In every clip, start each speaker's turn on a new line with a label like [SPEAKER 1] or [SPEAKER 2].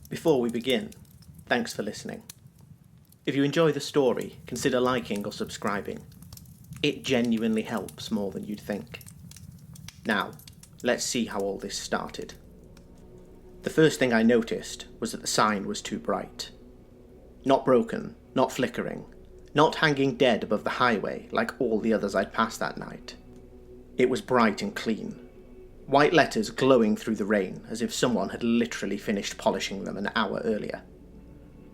[SPEAKER 1] Before we begin, thanks for listening. If you enjoy the story, consider liking or subscribing. It genuinely helps more than you'd think. Now, let's see how all this started. The first thing I noticed was that the sign was too bright. Not broken, not flickering, not hanging dead above the highway like all the others I'd passed that night. It was bright and clean. White letters glowing through the rain as if someone had literally finished polishing them an hour earlier.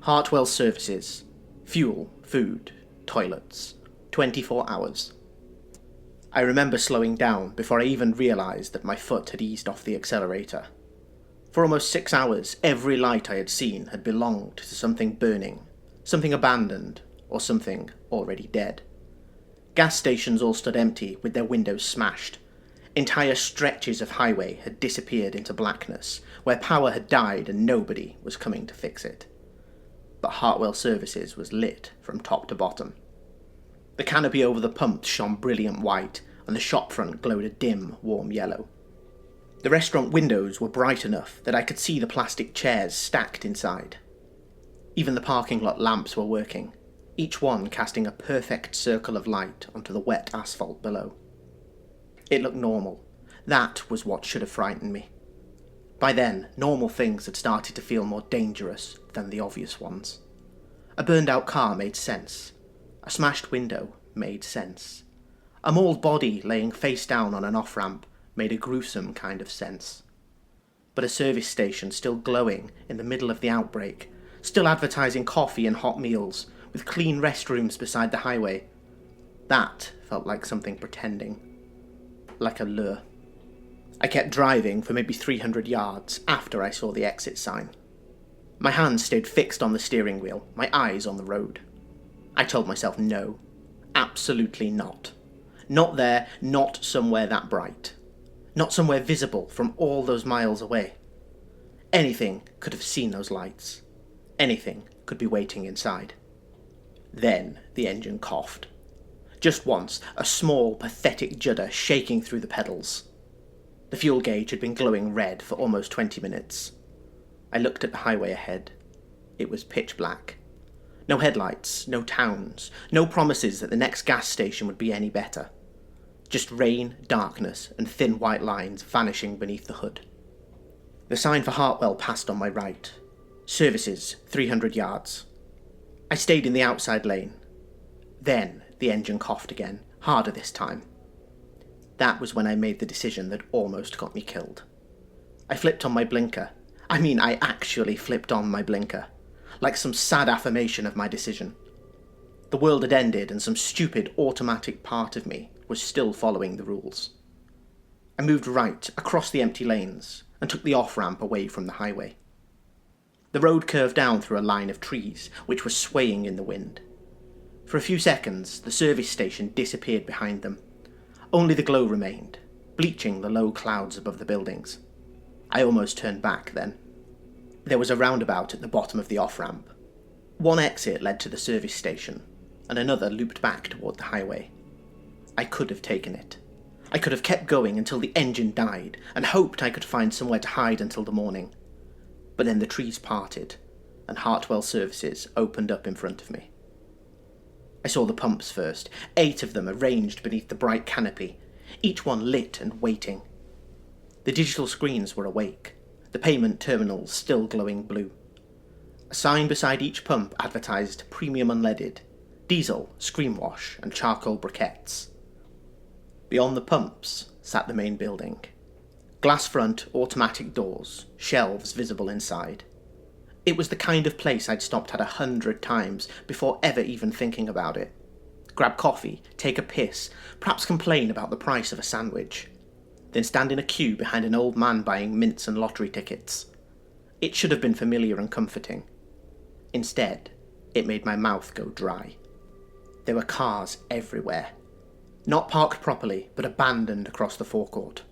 [SPEAKER 1] Hartwell services, fuel, food, toilets, 24 hours. I remember slowing down before I even realised that my foot had eased off the accelerator. For almost 6 hours, every light I had seen had belonged to something burning, something abandoned, or something already dead. Gas stations all stood empty with their windows smashed. Entire stretches of highway had disappeared into blackness, where power had died and nobody was coming to fix it. But Hartwell Services was lit from top to bottom. The canopy over the pumps shone brilliant white, and the shop front glowed a dim, warm yellow. The restaurant windows were bright enough that I could see the plastic chairs stacked inside. Even the parking lot lamps were working, each one casting a perfect circle of light onto the wet asphalt below. It looked normal. That was what should have frightened me. By then, normal things had started to feel more dangerous than the obvious ones. A burned-out car made sense. A smashed window made sense. A mauled body laying face down on an off-ramp made a gruesome kind of sense. But a service station still glowing in the middle of the outbreak, still advertising coffee and hot meals, with clean restrooms beside the highway, that felt like something pretending. Like a lure. I kept driving for maybe 300 yards after I saw the exit sign. My hands stayed fixed on the steering wheel, my eyes on the road. I told myself no. Absolutely not. Not there, not somewhere that bright. Not somewhere visible from all those miles away. Anything could have seen those lights. Anything could be waiting inside. Then the engine coughed. Just once, a small, pathetic judder shaking through the pedals. The fuel gauge had been glowing red for almost 20 minutes. I looked at the highway ahead. It was pitch black. No headlights, no towns, no promises that the next gas station would be any better. Just rain, darkness, and thin white lines vanishing beneath the hood. The sign for Hartwell passed on my right. Services, 300 yards. I stayed in the outside lane. Then the engine coughed again, harder this time. That was when I made the decision that almost got me killed. I flipped on my blinker. I actually flipped on my blinker, like some sad affirmation of my decision. The world had ended and some stupid automatic part of me was still following the rules. I moved right across the empty lanes and took the off-ramp away from the highway. The road curved down through a line of trees, which was swaying in the wind. For a few seconds, the service station disappeared behind them. Only the glow remained, bleaching the low clouds above the buildings. I almost turned back then. There was a roundabout at the bottom of the off-ramp. One exit led to the service station, and another looped back toward the highway. I could have taken it. I could have kept going until the engine died, and hoped I could find somewhere to hide until the morning. But then the trees parted, and Hartwell Services opened up in front of me. I saw the pumps first, 8 of them arranged beneath the bright canopy, each one lit and waiting. The digital screens were awake, the payment terminals still glowing blue. A sign beside each pump advertised premium unleaded, diesel, screen wash, and charcoal briquettes. Beyond the pumps sat the main building. Glass front, automatic doors, shelves visible inside. It was the kind of place I'd stopped at 100 times before ever even thinking about it. Grab coffee, take a piss, perhaps complain about the price of a sandwich. Then stand in a queue behind an old man buying mints and lottery tickets. It should have been familiar and comforting. Instead, it made my mouth go dry. There were cars everywhere. Not parked properly, but abandoned across the forecourt.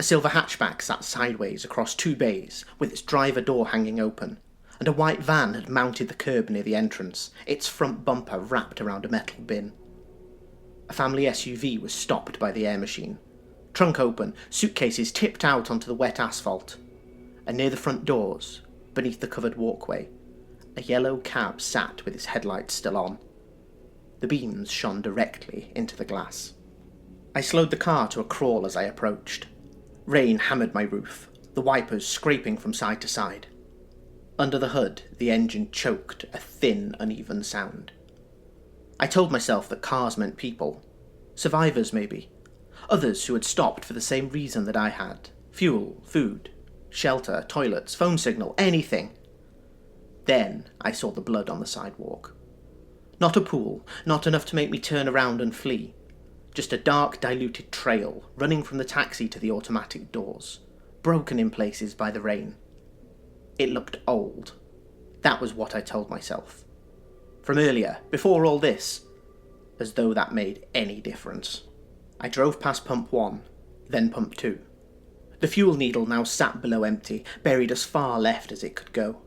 [SPEAKER 1] A silver hatchback sat sideways across 2 bays, with its driver door hanging open, and a white van had mounted the curb near the entrance, its front bumper wrapped around a metal bin. A family SUV was stopped by the air machine. Trunk open, suitcases tipped out onto the wet asphalt, and near the front doors, beneath the covered walkway, a yellow cab sat with its headlights still on. The beams shone directly into the glass. I slowed the car to a crawl as I approached. Rain hammered my roof, the wipers scraping from side to side. Under the hood, the engine choked a thin, uneven sound. I told myself that cars meant people. Survivors, maybe. Others who had stopped for the same reason that I had. Fuel, food, shelter, toilets, phone signal, anything. Then I saw the blood on the sidewalk. Not a pool, not enough to make me turn around and flee. Just a dark, diluted trail running from the taxi to the automatic doors, broken in places by the rain. It looked old. That was what I told myself. From earlier, before all this, as though that made any difference. I drove past pump 1, then pump 2. The fuel needle now sat below empty, buried as far left as it could go.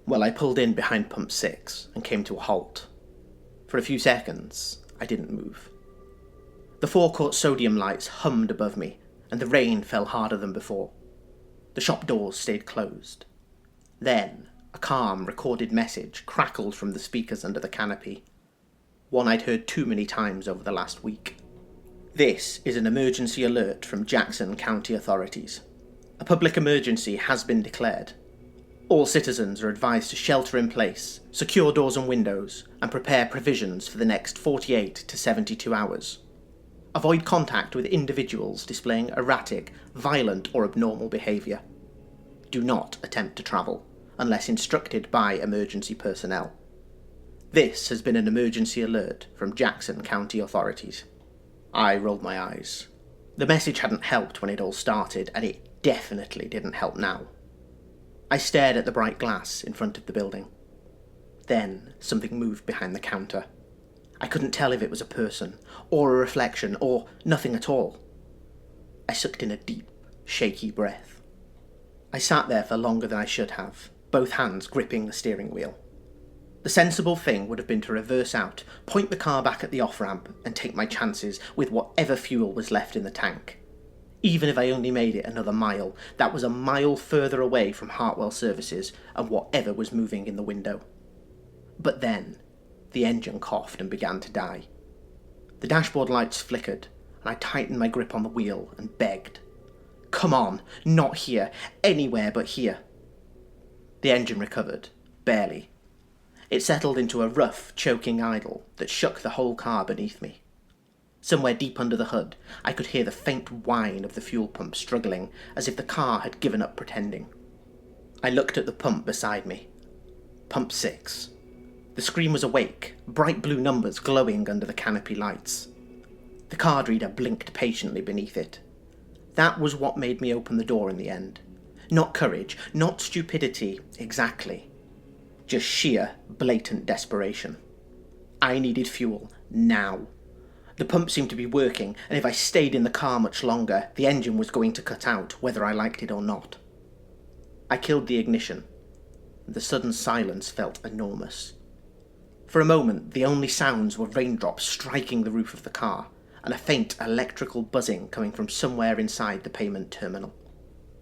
[SPEAKER 1] Well, I pulled in behind pump 6 and came to a halt. For a few seconds, I didn't move. The forecourt sodium lights hummed above me, and the rain fell harder than before. The shop doors stayed closed. Then, a calm, recorded message crackled from the speakers under the canopy. One I'd heard too many times over the last week. This is an emergency alert from Jackson County authorities. A public emergency has been declared. All citizens are advised to shelter in place, secure doors and windows, and prepare provisions for the next 48 to 72 hours. Avoid contact with individuals displaying erratic, violent, or abnormal behaviour. Do not attempt to travel, unless instructed by emergency personnel. This has been an emergency alert from Jackson County authorities. I rolled my eyes. The message hadn't helped when it all started, and it definitely didn't help now. I stared at the bright glass in front of the building. Then something moved behind the counter. I couldn't tell if it was a person, or a reflection, or nothing at all. I sucked in a deep, shaky breath. I sat there for longer than I should have, both hands gripping the steering wheel. The sensible thing would have been to reverse out, point the car back at the off-ramp, and take my chances with whatever fuel was left in the tank. Even if I only made it another mile, that was a mile further away from Hartwell services and whatever was moving in the window. But then, the engine coughed and began to die. The dashboard lights flickered, and I tightened my grip on the wheel and begged. Come on, not here, anywhere but here. The engine recovered, barely. It settled into a rough, choking idle that shook the whole car beneath me. Somewhere deep under the hood, I could hear the faint whine of the fuel pump struggling, as if the car had given up pretending. I looked at the pump beside me. Pump 6. The screen was awake, bright blue numbers glowing under the canopy lights. The card reader blinked patiently beneath it. That was what made me open the door in the end. Not courage, not stupidity, exactly. Just sheer, blatant desperation. I needed fuel, now. The pump seemed to be working, and if I stayed in the car much longer, the engine was going to cut out, whether I liked it or not. I killed the ignition. The sudden silence felt enormous. For a moment, the only sounds were raindrops striking the roof of the car, and a faint electrical buzzing coming from somewhere inside the payment terminal.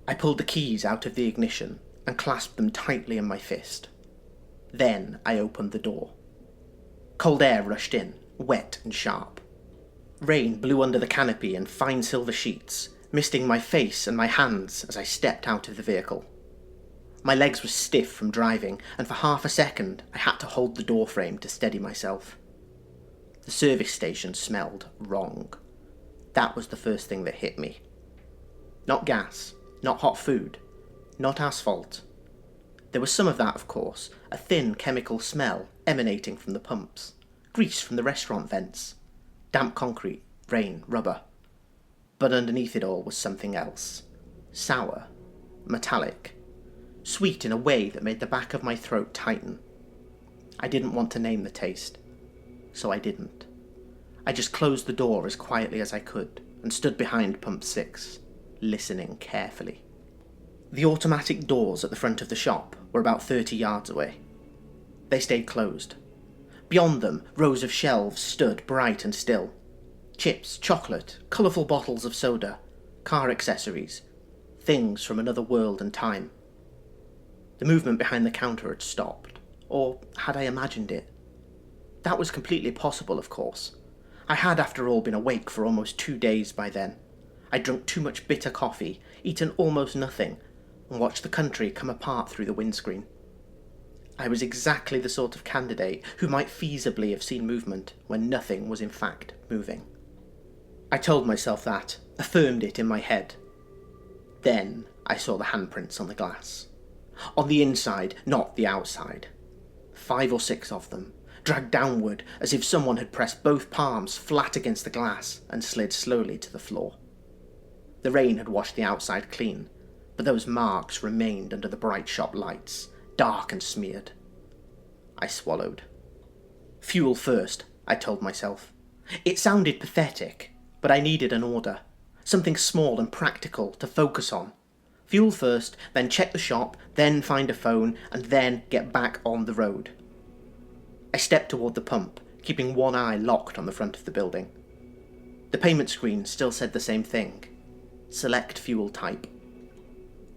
[SPEAKER 1] I pulled the keys out of the ignition and clasped them tightly in my fist. Then I opened the door. Cold air rushed in, wet and sharp. Rain blew under the canopy in fine silver sheets, misting my face and my hands as I stepped out of the vehicle. My legs were stiff from driving, and for half a second I had to hold the door frame to steady myself. The service station smelled wrong. That was the first thing that hit me. Not gas, not hot food, not asphalt. There was some of that, of course, a thin chemical smell emanating from the pumps, grease from the restaurant vents, damp concrete, rain, rubber. But underneath it all was something else. Sour, metallic, sweet in a way that made the back of my throat tighten. I didn't want to name the taste, so I didn't. I just closed the door as quietly as I could and stood behind pump 6, listening carefully. The automatic doors at the front of the shop were about 30 yards away. They stayed closed. Beyond them, rows of shelves stood bright and still. Chips, chocolate, colourful bottles of soda, car accessories, things from another world and time. The movement behind the counter had stopped. Or had I imagined it? That was completely possible, of course. I had, after all, been awake for almost 2 days by then. I'd drunk too much bitter coffee, eaten almost nothing, and watched the country come apart through the windscreen. I was exactly the sort of candidate who might feasibly have seen movement when nothing was in fact moving. I told myself that, affirmed it in my head. Then I saw the handprints on the glass. On the inside, not the outside. 5 or 6 of them, dragged downward as if someone had pressed both palms flat against the glass and slid slowly to the floor. The rain had washed the outside clean, but those marks remained under the bright shop lights, dark and smeared. I swallowed. Fuel first, I told myself. It sounded pathetic, but I needed an order, something small and practical to focus on. Fuel first, then check the shop, then find a phone, and then get back on the road. I stepped toward the pump, keeping one eye locked on the front of the building. The payment screen still said the same thing. Select fuel type.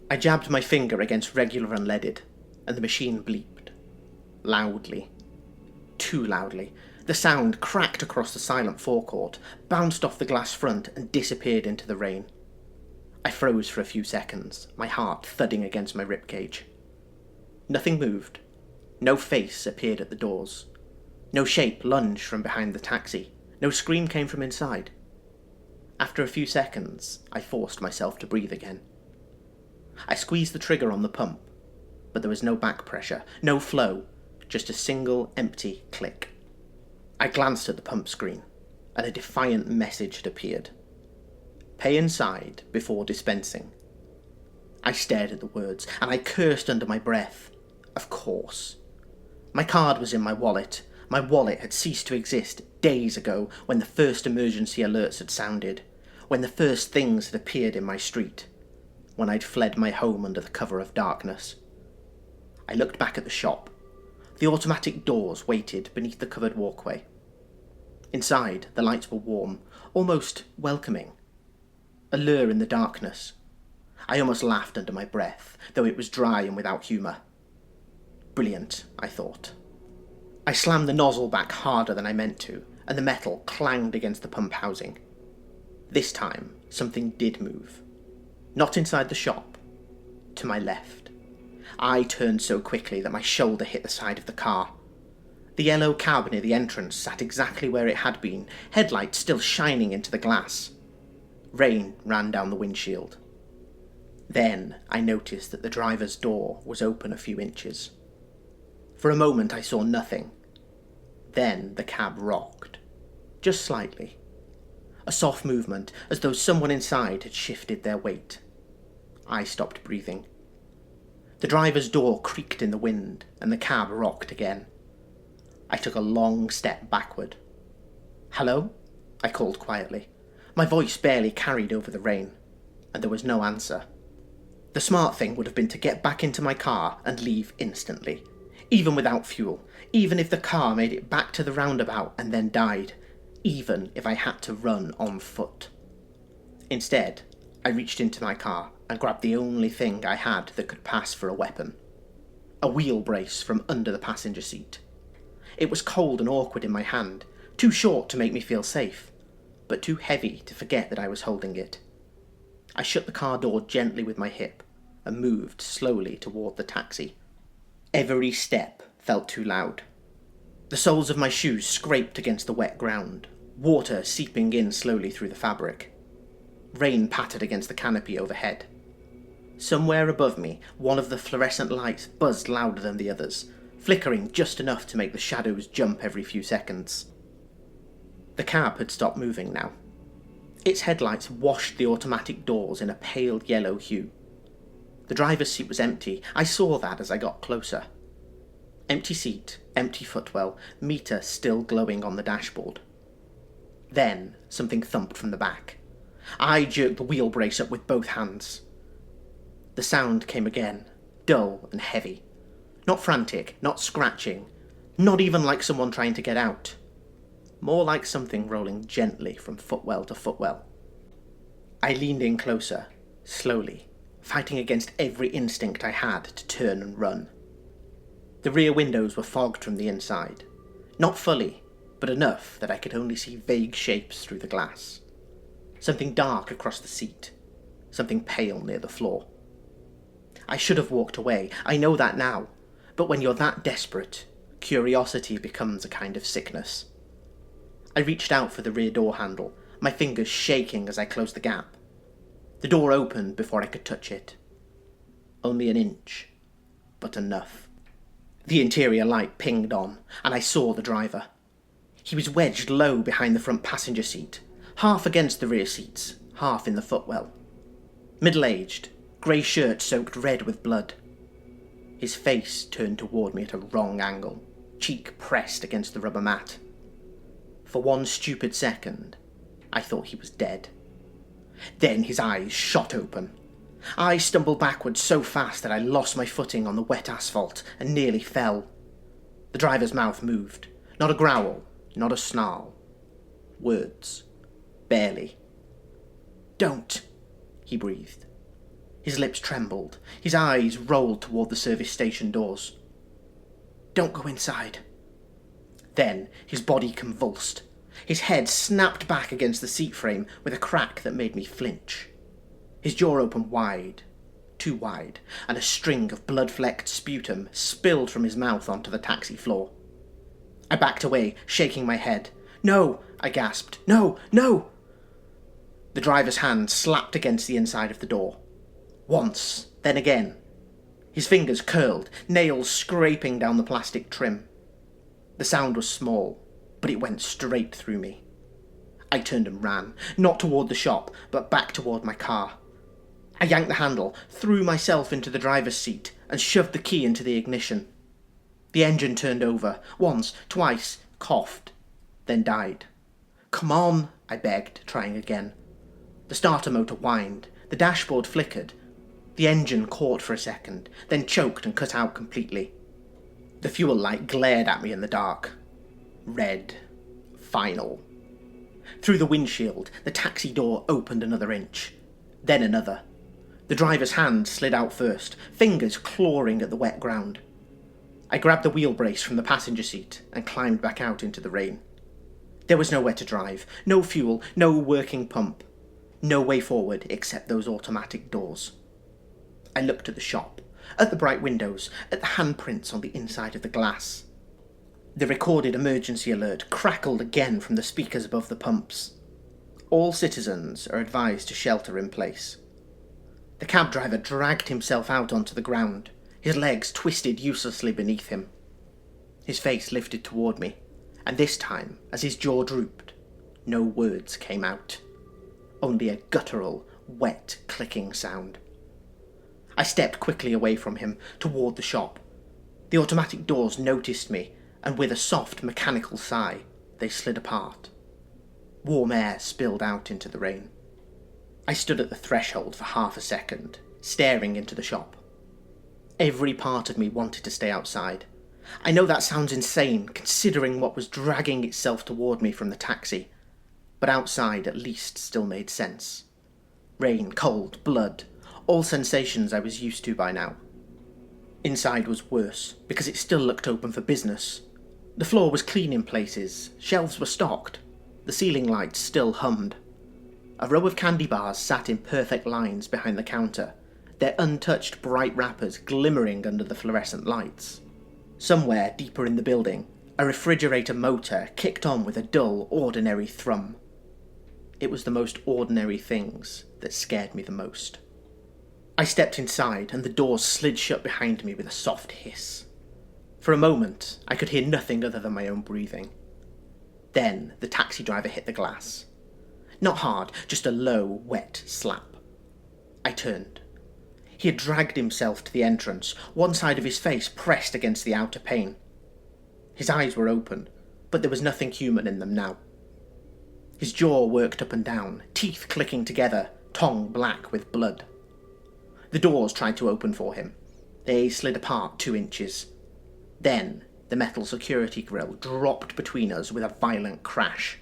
[SPEAKER 1] I jabbed my finger against regular unleaded, and the machine bleeped. Loudly. Too loudly. The sound cracked across the silent forecourt, bounced off the glass front, and disappeared into the rain. I froze for a few seconds, my heart thudding against my ribcage. Nothing moved. No face appeared at the doors. No shape lunged from behind the taxi. No scream came from inside. After a few seconds, I forced myself to breathe again. I squeezed the trigger on the pump, but there was no back pressure, no flow, just a single empty click. I glanced at the pump screen, and a defiant message had appeared. Pay inside before dispensing. I stared at the words, and I cursed under my breath. Of course. My card was in my wallet. My wallet had ceased to exist days ago when the first emergency alerts had sounded, when the first things had appeared in my street, when I'd fled my home under the cover of darkness. I looked back at the shop. The automatic doors waited beneath the covered walkway. Inside, the lights were warm, almost welcoming. A lure in the darkness. I almost laughed under my breath, though it was dry and without humour. Brilliant, I thought. I slammed the nozzle back harder than I meant to, and the metal clanged against the pump housing. This time, something did move. Not inside the shop. To my left. I turned so quickly that my shoulder hit the side of the car. The yellow cab near the entrance sat exactly where it had been, headlights still shining into the glass. Rain ran down the windshield. Then I noticed that the driver's door was open a few inches. For a moment I saw nothing. Then the cab rocked. Just slightly. A soft movement, as though someone inside had shifted their weight. I stopped breathing. The driver's door creaked in the wind, and the cab rocked again. I took a long step backward. "Hello?" I called quietly. My voice barely carried over the rain, and there was no answer. The smart thing would have been to get back into my car and leave instantly, even without fuel, even if the car made it back to the roundabout and then died, even if I had to run on foot. Instead, I reached into my car and grabbed the only thing I had that could pass for a weapon. A wheel brace from under the passenger seat. It was cold and awkward in my hand, too short to make me feel safe, but too heavy to forget that I was holding it. I shut the car door gently with my hip and moved slowly toward the taxi. Every step felt too loud. The soles of my shoes scraped against the wet ground, water seeping in slowly through the fabric. Rain pattered against the canopy overhead. Somewhere above me, one of the fluorescent lights buzzed louder than the others, flickering just enough to make the shadows jump every few seconds. The cab had stopped moving now. Its headlights washed the automatic doors in a pale yellow hue. The driver's seat was empty. I saw that as I got closer. Empty seat, empty footwell, meter still glowing on the dashboard. Then something thumped from the back. I jerked the wheel brace up with both hands. The sound came again, dull and heavy. Not frantic, not scratching, not even like someone trying to get out. More like something rolling gently from footwell to footwell. I leaned in closer, slowly, fighting against every instinct I had to turn and run. The rear windows were fogged from the inside. Not fully, but enough that I could only see vague shapes through the glass. Something dark across the seat, something pale near the floor. I should have walked away, I know that now, but when you're that desperate, curiosity becomes a kind of sickness. I reached out for the rear door handle, my fingers shaking as I closed the gap. The door opened before I could touch it. Only an inch, but enough. The interior light pinged on, and I saw the driver. He was wedged low behind the front passenger seat, half against the rear seats, half in the footwell. Middle-aged, grey shirt soaked red with blood. His face turned toward me at a wrong angle, cheek pressed against the rubber mat. For one stupid second, I thought he was dead. Then his eyes shot open. I stumbled backwards so fast that I lost my footing on the wet asphalt and nearly fell. The driver's mouth moved. Not a growl, not a snarl. Words. Barely. "Don't," he breathed. His lips trembled. His eyes rolled toward the service station doors. "Don't go inside." Then his body convulsed. His head snapped back against the seat frame with a crack that made me flinch. His jaw opened wide, too wide, and a string of blood-flecked sputum spilled from his mouth onto the taxi floor. I backed away, shaking my head. "No," I gasped. "No, no!" The driver's hand slapped against the inside of the door. Once, then again. His fingers curled, nails scraping down the plastic trim. The sound was small, but it went straight through me. I turned and ran, not toward the shop, but back toward my car. I yanked the handle, threw myself into the driver's seat, and shoved the key into the ignition. The engine turned over, once, twice, coughed, then died. "Come on," I begged, trying again. The starter motor whined, the dashboard flickered. The engine caught for a second, then choked and cut out completely. The fuel light glared at me in the dark. Red. Final. Through the windshield, the taxi door opened another inch. Then another. The driver's hand slid out first, fingers clawing at the wet ground. I grabbed the wheel brace from the passenger seat and climbed back out into the rain. There was nowhere to drive, no fuel, no working pump. No way forward except those automatic doors. I looked at the shop, at the bright windows, at the handprints on the inside of the glass. The recorded emergency alert crackled again from the speakers above the pumps. All citizens are advised to shelter in place. The cab driver dragged himself out onto the ground, his legs twisted uselessly beneath him. His face lifted toward me, and this time, as his jaw drooped, no words came out. Only a guttural, wet, clicking sound. I stepped quickly away from him, toward the shop. The automatic doors noticed me, and with a soft, mechanical sigh, they slid apart. Warm air spilled out into the rain. I stood at the threshold for half a second, staring into the shop. Every part of me wanted to stay outside. I know that sounds insane, considering what was dragging itself toward me from the taxi, but outside at least still made sense. Rain, cold, blood, all sensations I was used to by now. Inside was worse, because it still looked open for business. The floor was clean in places, shelves were stocked, the ceiling lights still hummed. A row of candy bars sat in perfect lines behind the counter, their untouched bright wrappers glimmering under the fluorescent lights. Somewhere deeper in the building, a refrigerator motor kicked on with a dull, ordinary thrum. It was the most ordinary things that scared me the most. I stepped inside, and the doors slid shut behind me with a soft hiss. For a moment, I could hear nothing other than my own breathing. Then the taxi driver hit the glass. Not hard, just a low, wet slap. I turned. He had dragged himself to the entrance, one side of his face pressed against the outer pane. His eyes were open, but there was nothing human in them now. His jaw worked up and down, teeth clicking together, tongue black with blood. The doors tried to open for him. They slid apart 2 inches. Then the metal security grille dropped between us with a violent crash.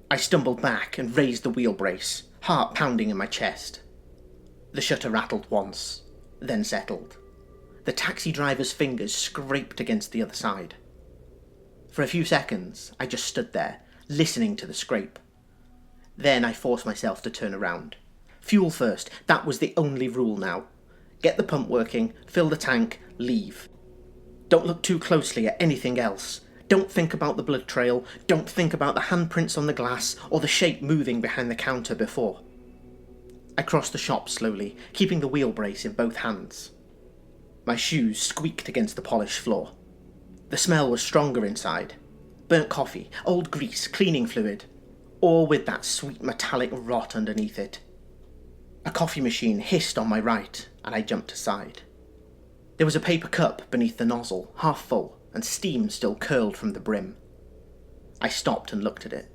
[SPEAKER 1] I stumbled back and raised the wheel brace, heart pounding in my chest. The shutter rattled once, then settled. The taxi driver's fingers scraped against the other side. For a few seconds, I just stood there, listening to the scrape. Then I forced myself to turn around. Fuel first, that was the only rule now. Get the pump working, fill the tank, leave. Don't look too closely at anything else. Don't think about the blood trail, don't think about the handprints on the glass or the shape moving behind the counter before. I crossed the shop slowly, keeping the wheel brace in both hands. My shoes squeaked against the polished floor. The smell was stronger inside. Burnt coffee, old grease, cleaning fluid, all with that sweet metallic rot underneath it. A coffee machine hissed on my right, and I jumped aside. There was a paper cup beneath the nozzle, half full, and steam still curled from the brim. I stopped and looked at it.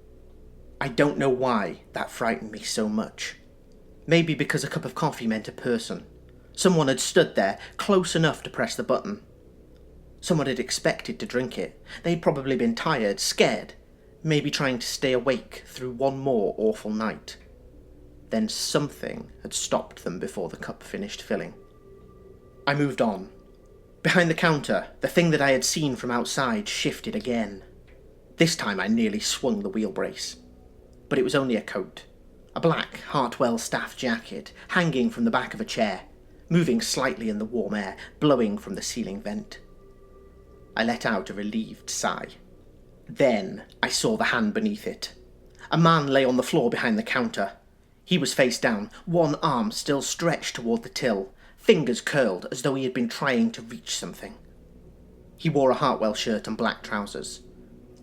[SPEAKER 1] I don't know why that frightened me so much. Maybe because a cup of coffee meant a person. Someone had stood there, close enough to press the button. Someone had expected to drink it. They'd probably been tired, scared, maybe trying to stay awake through one more awful night. Then something had stopped them before the cup finished filling. I moved on. Behind the counter, the thing that I had seen from outside shifted again. This time I nearly swung the wheel brace. But it was only a coat. A black Hartwell staff jacket hanging from the back of a chair, moving slightly in the warm air, blowing from the ceiling vent. I let out a relieved sigh. Then I saw the hand beneath it. A man lay on the floor behind the counter. He was face down, one arm still stretched toward the till, fingers curled as though he had been trying to reach something. He wore a Hartwell shirt and black trousers.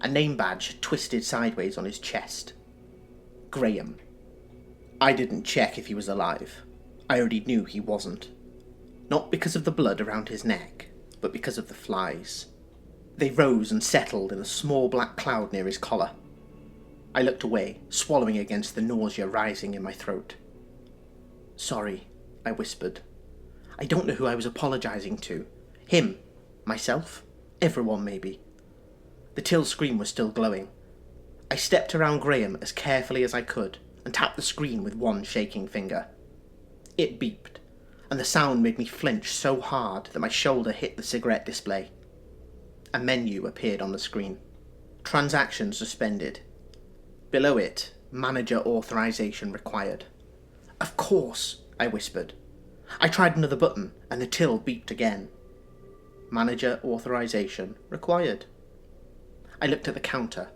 [SPEAKER 1] A name badge twisted sideways on his chest. Graham. I didn't check if he was alive. I already knew he wasn't. Not because of the blood around his neck, but because of the flies. They rose and settled in a small black cloud near his collar. I looked away, swallowing against the nausea rising in my throat. Sorry, I whispered. I don't know who I was apologising to. Him? Myself? Everyone, maybe. The till screen was still glowing. I stepped around Graham as carefully as I could and tapped the screen with one shaking finger. It beeped, and the sound made me flinch so hard that my shoulder hit the cigarette display. A menu appeared on the screen. Transactions suspended. Below it, manager authorization required. Of course, I whispered. I tried another button, and the till beeped again. Manager authorization required. I looked at the counter.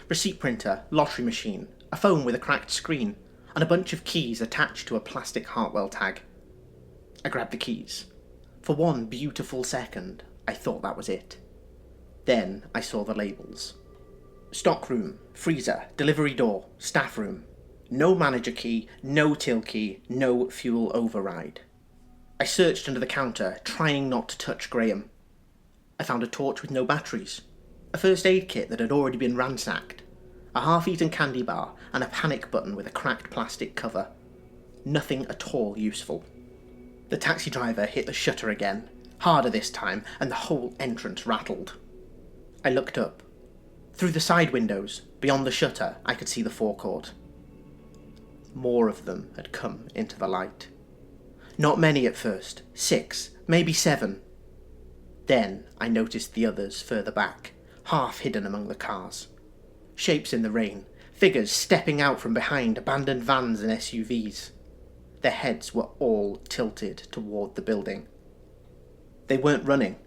[SPEAKER 1] Receipt printer, lottery machine, a phone with a cracked screen, and a bunch of keys attached to a plastic Hartwell tag. I grabbed the keys. For one beautiful second, I thought that was it. Then I saw the labels. Stockroom, freezer, delivery door, staff room. No manager key, no till key, no fuel override. I searched under the counter, trying not to touch Graham. I found a torch with no batteries, a first aid kit that had already been ransacked, a half-eaten candy bar, and a panic button with a cracked plastic cover. Nothing at all useful. The taxi driver hit the shutter again, harder this time, and the whole entrance rattled. I looked up. Through the side windows, beyond the shutter, I could see the forecourt. More of them had come into the light. Not many at first, 6, maybe 7. Then I noticed the others further back, half hidden among the cars. Shapes in the rain, figures stepping out from behind abandoned vans and SUVs. Their heads were all tilted toward the building. They weren't running.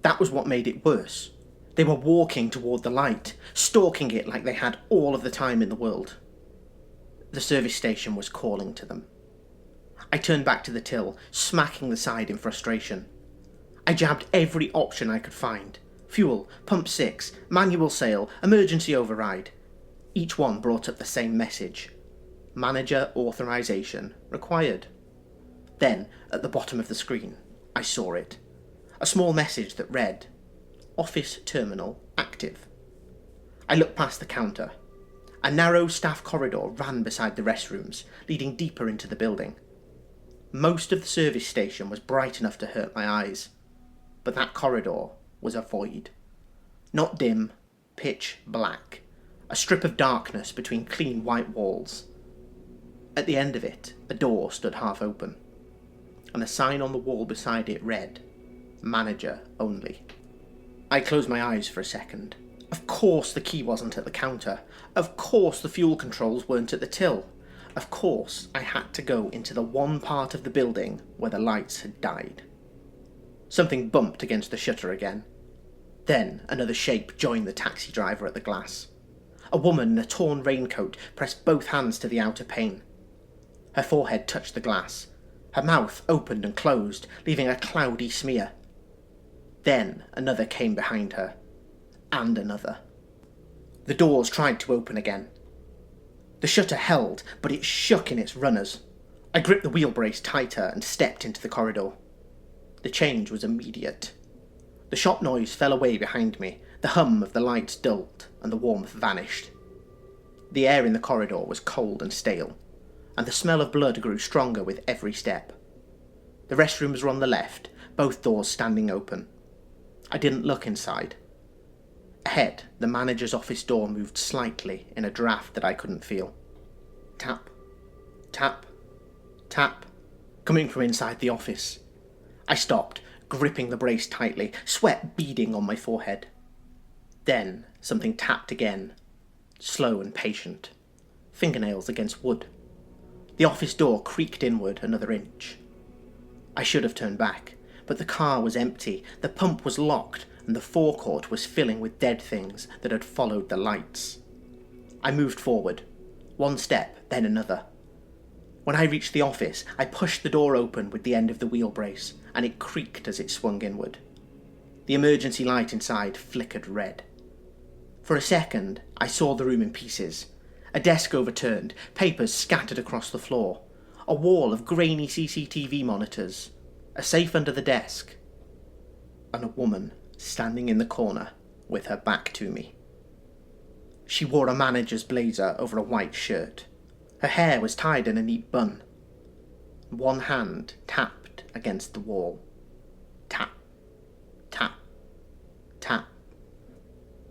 [SPEAKER 1] That was what made it worse. They were walking toward the light, stalking it like they had all of the time in the world. The service station was calling to them. I turned back to the till, smacking the side in frustration. I jabbed every option I could find. Fuel, pump 6, manual sale, emergency override. Each one brought up the same message. Manager authorization required. Then, at the bottom of the screen, I saw it. A small message that read, Office terminal active. I looked past the counter. A narrow staff corridor ran beside the restrooms, leading deeper into the building. Most of the service station was bright enough to hurt my eyes, but that corridor was a void. Not dim, pitch black, a strip of darkness between clean white walls. At the end of it, a door stood half open. and the sign on the wall beside it read, "Manager only." I closed my eyes for a second. Of course the key wasn't at the counter. Of course the fuel controls weren't at the till. Of course I had to go into the one part of the building where the lights had died. Something bumped against the shutter again. Then another shape joined the taxi driver at the glass. A woman in a torn raincoat pressed both hands to the outer pane. Her forehead touched the glass. Her mouth opened and closed, leaving a cloudy smear. Then another came behind her. And another. The doors tried to open again. The shutter held, but it shook in its runners. I gripped the wheel brace tighter and stepped into the corridor. The change was immediate. The shop noise fell away behind me, the hum of the lights dulled, and the warmth vanished. The air in the corridor was cold and stale, and the smell of blood grew stronger with every step. The restrooms were on the left, both doors standing open. I didn't look inside. Ahead, the manager's office door moved slightly in a draft that I couldn't feel. Tap, tap, tap, coming from inside the office. I stopped, gripping the brace tightly, sweat beading on my forehead. Then something tapped again, slow and patient, fingernails against wood. The office door creaked inward another inch. I should have turned back, but the car was empty, the pump was locked, and the forecourt was filling with dead things that had followed the lights. I moved forward, one step, then another. When I reached the office, I pushed the door open with the end of the wheel brace, and it creaked as it swung inward. The emergency light inside flickered red. For a second, I saw the room in pieces. A desk overturned, papers scattered across the floor, a wall of grainy CCTV monitors, a safe under the desk, and a woman standing in the corner with her back to me. She wore a manager's blazer over a white shirt. Her hair was tied in a neat bun. One hand tapped against the wall. Tap, tap, tap.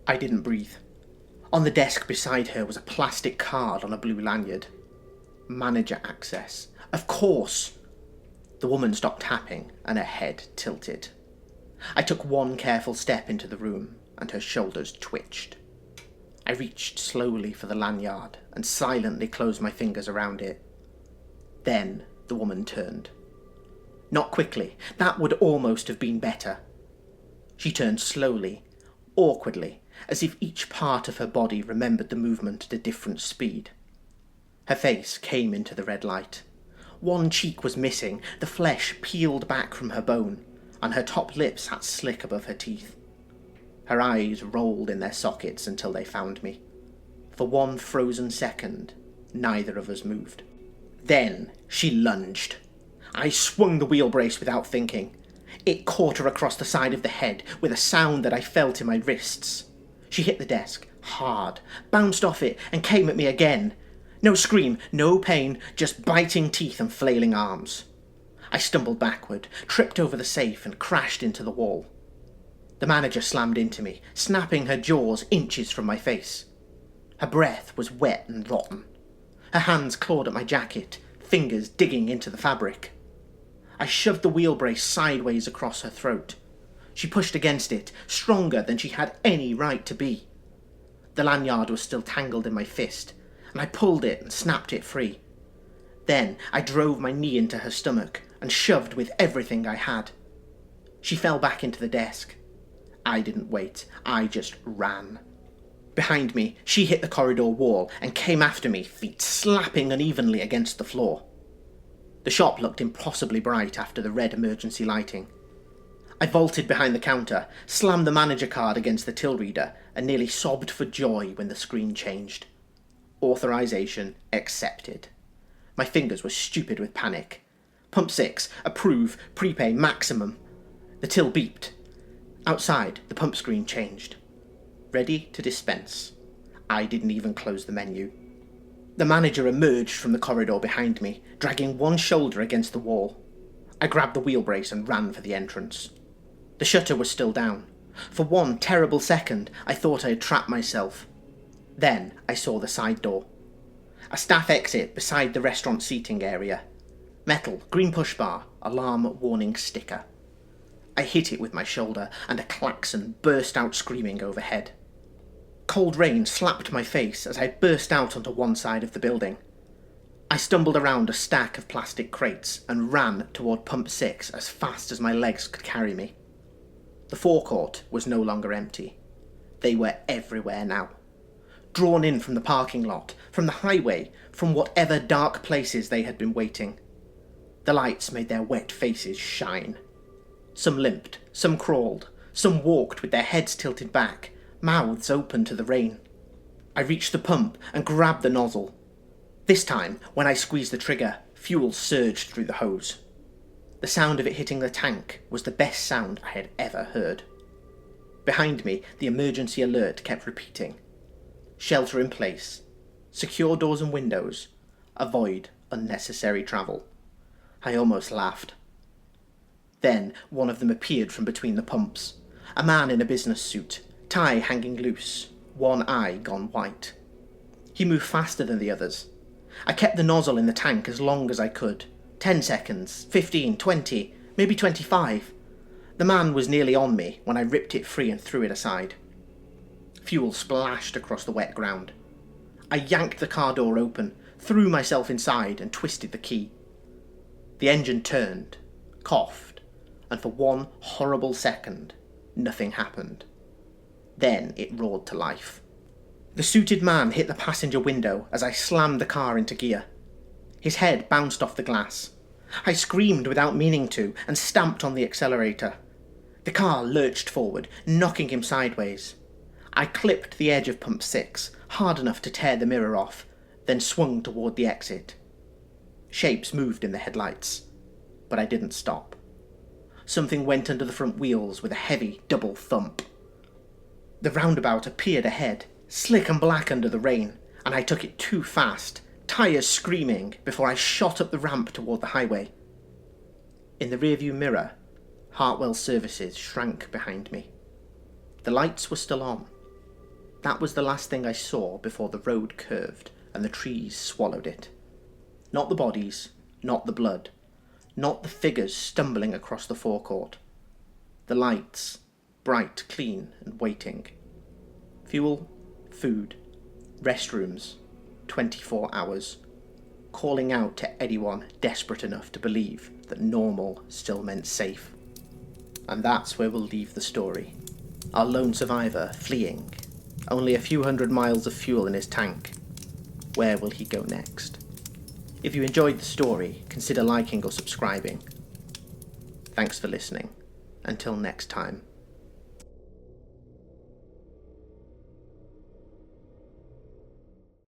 [SPEAKER 1] I didn't breathe. On the desk beside her was a plastic card on a blue lanyard. Manager access. Of course! The woman stopped tapping and her head tilted. I took one careful step into the room and her shoulders twitched. I reached slowly for the lanyard and silently closed my fingers around it. Then the woman turned. Not quickly, that would almost have been better. She turned slowly, awkwardly, as if each part of her body remembered the movement at a different speed. Her face came into the red light. One cheek was missing, the flesh peeled back from her bone, and her top lip sat slick above her teeth. Her eyes rolled in their sockets until they found me. For one frozen second, neither of us moved. Then she lunged. I swung the wheel brace without thinking. It caught her across the side of the head with a sound that I felt in my wrists. She hit the desk, hard, bounced off it, and came at me again. No scream, no pain, just biting teeth and flailing arms. I stumbled backward, tripped over the safe, and crashed into the wall. The manager slammed into me, snapping her jaws inches from my face. Her breath was wet and rotten. Her hands clawed at my jacket, fingers digging into the fabric. I shoved the wheel brace sideways across her throat. She pushed against it, stronger than she had any right to be. The lanyard was still tangled in my fist, and I pulled it and snapped it free. Then I drove my knee into her stomach and shoved with everything I had. She fell back into the desk. I didn't wait, I just ran. Behind me, she hit the corridor wall and came after me, feet slapping unevenly against the floor. The shop looked impossibly bright after the red emergency lighting. I vaulted behind the counter, slammed the manager card against the till reader, and nearly sobbed for joy when the screen changed. Authorization accepted. My fingers were stupid with panic. Pump 6, approve, prepay, maximum. The till beeped. Outside, the pump screen changed. Ready to dispense. I didn't even close the menu. The manager emerged from the corridor behind me, dragging one shoulder against the wall. I grabbed the wheel brace and ran for the entrance. The shutter was still down. For one terrible second, I thought I had trapped myself. Then I saw the side door. A staff exit beside the restaurant seating area. Metal, green push bar, alarm warning sticker. I hit it with my shoulder, and a klaxon burst out screaming overhead. Cold rain slapped my face as I burst out onto one side of the building. I stumbled around a stack of plastic crates and ran toward Pump 6 as fast as my legs could carry me. The forecourt was no longer empty. They were everywhere now. Drawn in from the parking lot, from the highway, from whatever dark places they had been waiting. The lights made their wet faces shine. Some limped, some crawled, some walked with their heads tilted back, mouths open to the rain. I reached the pump and grabbed the nozzle. This time, when I squeezed the trigger, fuel surged through the hose. The sound of it hitting the tank was the best sound I had ever heard. Behind me, the emergency alert kept repeating. Shelter in place. Secure doors and windows. Avoid unnecessary travel. I almost laughed. Then one of them appeared from between the pumps. A man in a business suit, tie hanging loose, one eye gone white. He moved faster than the others. I kept the nozzle in the tank as long as I could. 10 seconds, 15, 20, maybe 25. The man was nearly on me when I ripped it free and threw it aside. Fuel splashed across the wet ground. I yanked the car door open, threw myself inside and twisted the key. The engine turned, coughed, and for one horrible second, nothing happened. Then it roared to life. The suited man hit the passenger window as I slammed the car into gear. His head bounced off the glass. I screamed without meaning to and stamped on the accelerator. The car lurched forward, knocking him sideways. I clipped the edge of Pump 6, hard enough to tear the mirror off, then swung toward the exit. Shapes moved in the headlights, but I didn't stop. Something went under the front wheels with a heavy double thump. The roundabout appeared ahead, slick and black under the rain, and I took it too fast, tyres screaming, before I shot up the ramp toward the highway. In the rearview mirror, Hartwell services shrank behind me. The lights were still on. That was the last thing I saw before the road curved and the trees swallowed it. Not the bodies, not the blood, not the figures stumbling across the forecourt. The lights, bright, clean, and waiting. Fuel, food, restrooms, 24 hours. Calling out to anyone desperate enough to believe that normal still meant safe. And that's where we'll leave the story. Our lone survivor fleeing. Only a few hundred miles of fuel in his tank. Where will he go next? If you enjoyed the story, consider liking or subscribing. Thanks for listening. Until next time.